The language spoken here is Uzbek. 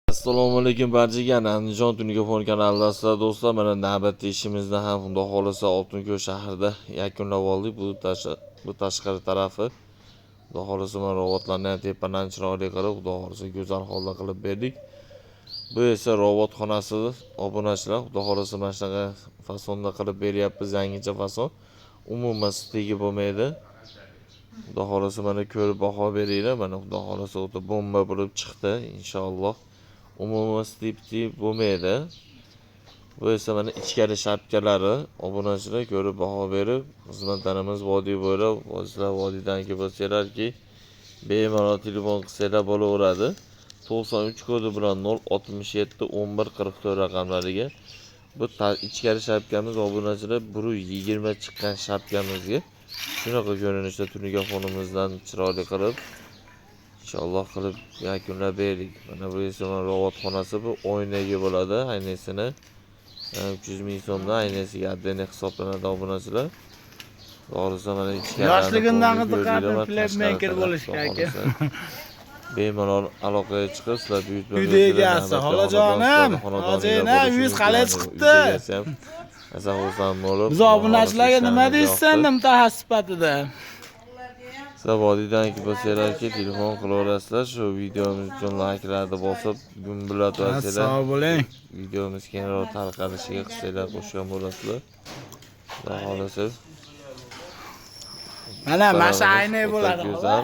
Assalomu alaykum barchaga. Andijon Tunikafon kanalida do'stlar, mana navbatda ishimizni ham xudo xolisa Oltinko'l shahrida yakunlab oldik. Bu tashqari tarafi xudo xolisa mana robotlarni tepadan chiroyli qilib, xudo xolisa go'zal holda qilib berdik. Bu esa robot xonasi obunachilar, xudo xolisa mana shunaqa fasonda qilib beryapmiz, yangicha fason. Umuman stigi bo'lmaydi. Xudo xolisa mana ko'rib baho beringlar. Mana xudo xolisa o'ta bomba bo'lib chiqdi inshaalloh. Umuman stipti bo'lmaydi. Bu esa mana ichkari shapkalari, obunachilar ko'rib baho berib, xizmatlarimiz vodiy bo'ylab, sizlar vodiydan kelib bo'lsanglarki, bemalol telefon qilsanglar bo'laveradi. 93 kodi bilan 067 11 44 raqamlariga. Bu ichkari shapkamiz obunachilar 120 chiqqan shapkamizga shunaqa ko'rinishda Tunikafonimizdan chiroyli qilib inshaalloh qilib yakunlab berdik. Mana bu esa robot xonasi, bu oynaga bo'ladi. Aynasini 300 ming so'mdan aynasiga atdeni hisoblanadi obunachilar. To'g'risi mana ichkari yoshligimdan qiziqardim flipmaker bo'lishga aka. Bemalol aloqaga chiqib, sizlar buyurtma Uyda egasi, xolajonim, hozirna uyingiz qalay chiqibdi? Asal bo'lib. Biz obunachilarga nima deysiz mutaxassis sifatida? Sizlar vodiydan kelib bo'lsanglarki, telefon qilaverasizlar. Shu videomiz uchun like'larni bosib, gumbillatib Sog' bo'ling. videomiz kengroq tarqalishiga qilsanglar qo'shgan bo'lasizlar. Xudo xolisa. Mana mashina aynay bo'ladi. Go'zal.